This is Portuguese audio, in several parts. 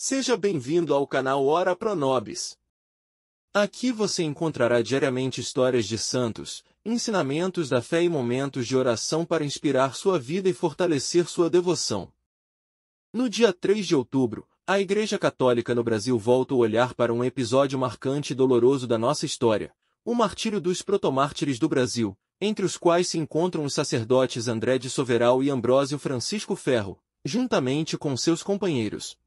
Seja bem-vindo ao canal Ora Pro Nobis. Aqui você encontrará diariamente histórias de santos, ensinamentos da fé e momentos de oração para inspirar sua vida e fortalecer sua devoção. No dia 3 de outubro, a Igreja Católica no Brasil volta o olhar para um episódio marcante e doloroso da nossa história, o martírio dos protomártires do Brasil, entre os quais se encontram os sacerdotes André de Soveral e Ambrósio Francisco Ferro, juntamente com seus companheiros.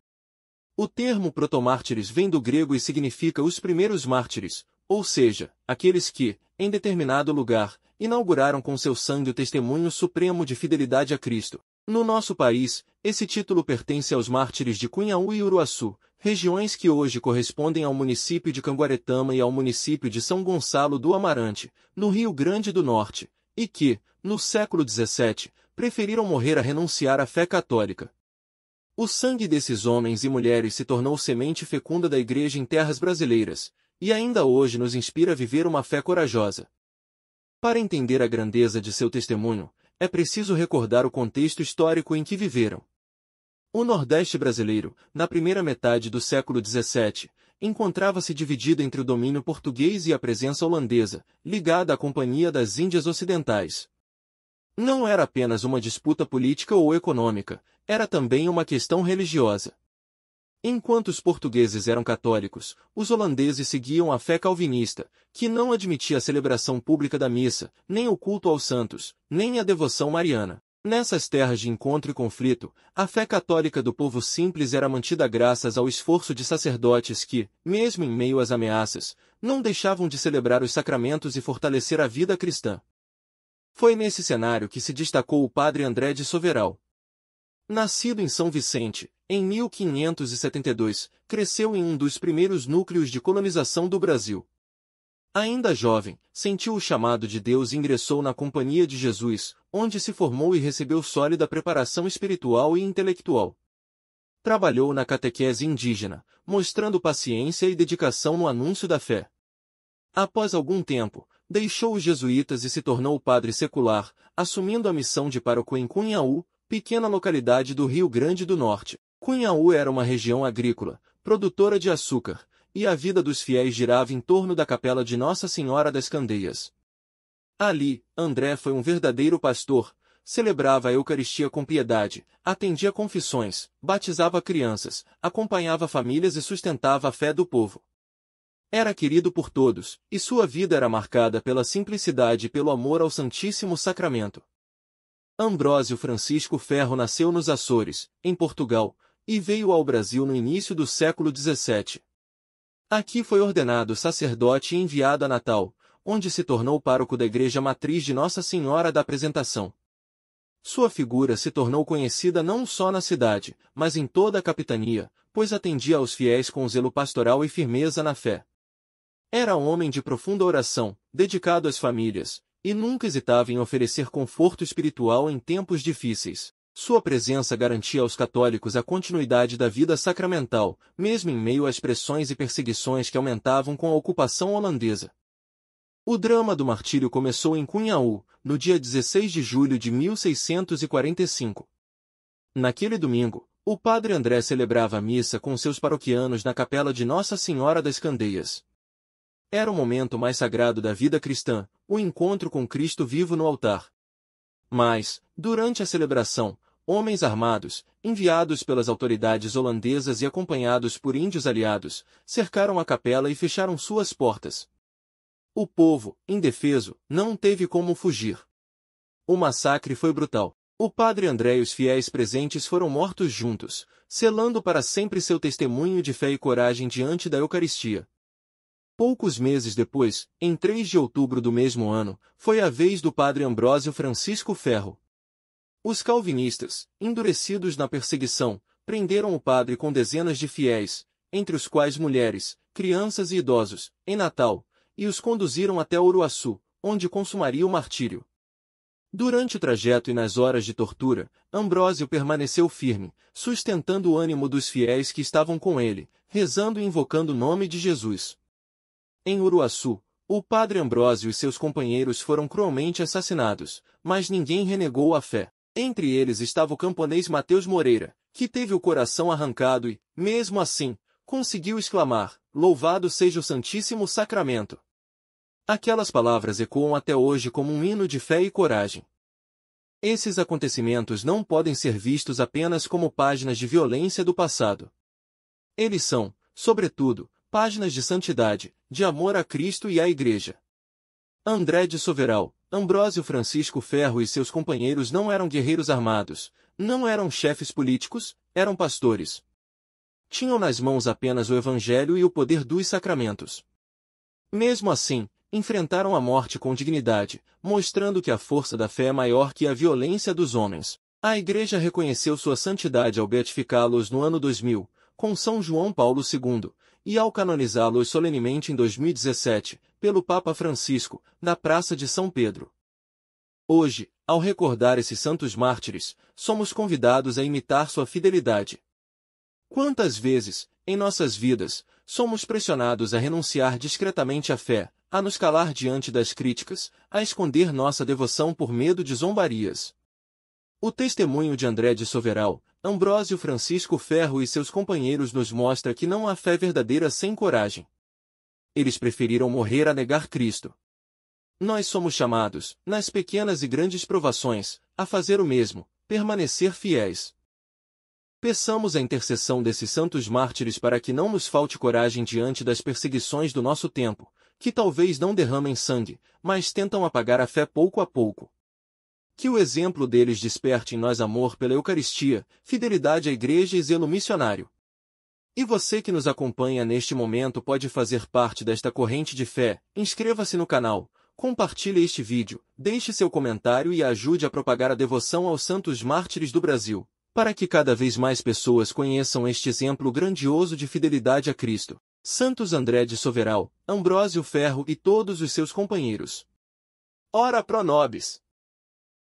O termo protomártires vem do grego e significa os primeiros mártires, ou seja, aqueles que, em determinado lugar, inauguraram com seu sangue o testemunho supremo de fidelidade a Cristo. No nosso país, esse título pertence aos mártires de Cunhaú e Uruaçu, regiões que hoje correspondem ao município de Canguaretama e ao município de São Gonçalo do Amarante, no Rio Grande do Norte, e que, no século XVII, preferiram morrer a renunciar à fé católica. O sangue desses homens e mulheres se tornou semente fecunda da Igreja em terras brasileiras, e ainda hoje nos inspira a viver uma fé corajosa. Para entender a grandeza de seu testemunho, é preciso recordar o contexto histórico em que viveram. O Nordeste brasileiro, na primeira metade do século XVII, encontrava-se dividido entre o domínio português e a presença holandesa, ligada à Companhia das Índias Ocidentais. Não era apenas uma disputa política ou econômica, era também uma questão religiosa. Enquanto os portugueses eram católicos, os holandeses seguiam a fé calvinista, que não admitia a celebração pública da missa, nem o culto aos santos, nem a devoção mariana. Nessas terras de encontro e conflito, a fé católica do povo simples era mantida graças ao esforço de sacerdotes que, mesmo em meio às ameaças, não deixavam de celebrar os sacramentos e fortalecer a vida cristã. Foi nesse cenário que se destacou o padre André de Soveral. Nascido em São Vicente, em 1572, cresceu em um dos primeiros núcleos de colonização do Brasil. Ainda jovem, sentiu o chamado de Deus e ingressou na Companhia de Jesus, onde se formou e recebeu sólida preparação espiritual e intelectual. Trabalhou na catequese indígena, mostrando paciência e dedicação no anúncio da fé. Após algum tempo, deixou os jesuítas e se tornou padre secular, assumindo a missão de pároco em Cunhaú, pequena localidade do Rio Grande do Norte. Cunhaú era uma região agrícola, produtora de açúcar, e a vida dos fiéis girava em torno da capela de Nossa Senhora das Candeias. Ali, André foi um verdadeiro pastor, celebrava a Eucaristia com piedade, atendia confissões, batizava crianças, acompanhava famílias e sustentava a fé do povo. Era querido por todos, e sua vida era marcada pela simplicidade e pelo amor ao Santíssimo Sacramento. Ambrósio Francisco Ferro nasceu nos Açores, em Portugal, e veio ao Brasil no início do século XVII. Aqui foi ordenado sacerdote e enviado a Natal, onde se tornou pároco da Igreja Matriz de Nossa Senhora da Apresentação. Sua figura se tornou conhecida não só na cidade, mas em toda a capitania, pois atendia aos fiéis com zelo pastoral e firmeza na fé. Era um homem de profunda oração, dedicado às famílias, e nunca hesitava em oferecer conforto espiritual em tempos difíceis. Sua presença garantia aos católicos a continuidade da vida sacramental, mesmo em meio às pressões e perseguições que aumentavam com a ocupação holandesa. O drama do martírio começou em Cunhaú, no dia 16 de julho de 1645. Naquele domingo, o padre André celebrava a missa com seus paroquianos na capela de Nossa Senhora das Candeias. Era o momento mais sagrado da vida cristã, o encontro com Cristo vivo no altar. Mas, durante a celebração, homens armados, enviados pelas autoridades holandesas e acompanhados por índios aliados, cercaram a capela e fecharam suas portas. O povo, indefeso, não teve como fugir. O massacre foi brutal. O padre André e os fiéis presentes foram mortos juntos, selando para sempre seu testemunho de fé e coragem diante da Eucaristia. Poucos meses depois, em 3 de outubro do mesmo ano, foi a vez do padre Ambrósio Francisco Ferro. Os calvinistas, endurecidos na perseguição, prenderam o padre com dezenas de fiéis, entre os quais mulheres, crianças e idosos, em Natal, e os conduziram até Uruaçu, onde consumaria o martírio. Durante o trajeto e nas horas de tortura, Ambrósio permaneceu firme, sustentando o ânimo dos fiéis que estavam com ele, rezando e invocando o nome de Jesus. Em Uruaçu, o padre Ambrósio e seus companheiros foram cruelmente assassinados, mas ninguém renegou a fé. Entre eles estava o camponês Mateus Moreira, que teve o coração arrancado e, mesmo assim, conseguiu exclamar: "Louvado seja o Santíssimo Sacramento!" Aquelas palavras ecoam até hoje como um hino de fé e coragem. Esses acontecimentos não podem ser vistos apenas como páginas de violência do passado. Eles são, sobretudo, páginas de santidade, de amor a Cristo e à Igreja. André de Soveral, Ambrósio Francisco Ferro e seus companheiros não eram guerreiros armados, não eram chefes políticos, eram pastores. Tinham nas mãos apenas o Evangelho e o poder dos sacramentos. Mesmo assim, enfrentaram a morte com dignidade, mostrando que a força da fé é maior que a violência dos homens. A Igreja reconheceu sua santidade ao beatificá-los no ano 2000, com São João Paulo II, e ao canonizá-los solenemente em 2017, pelo Papa Francisco, na Praça de São Pedro. Hoje, ao recordar esses santos mártires, somos convidados a imitar sua fidelidade. Quantas vezes, em nossas vidas, somos pressionados a renunciar discretamente à fé, a nos calar diante das críticas, a esconder nossa devoção por medo de zombarias. O testemunho de André de Soveral, Ambrósio Francisco Ferro e seus companheiros nos mostra que não há fé verdadeira sem coragem. Eles preferiram morrer a negar Cristo. Nós somos chamados, nas pequenas e grandes provações, a fazer o mesmo, permanecer fiéis. Peçamos a intercessão desses santos mártires para que não nos falte coragem diante das perseguições do nosso tempo, que talvez não derramem sangue, mas tentam apagar a fé pouco a pouco. Que o exemplo deles desperte em nós amor pela Eucaristia, fidelidade à Igreja e zelo missionário. E você que nos acompanha neste momento pode fazer parte desta corrente de fé. Inscreva-se no canal, compartilhe este vídeo, deixe seu comentário e ajude a propagar a devoção aos santos mártires do Brasil, para que cada vez mais pessoas conheçam este exemplo grandioso de fidelidade a Cristo. Santos André de Soveral, Ambrósio Ferro e todos os seus companheiros. Ora pro nobis!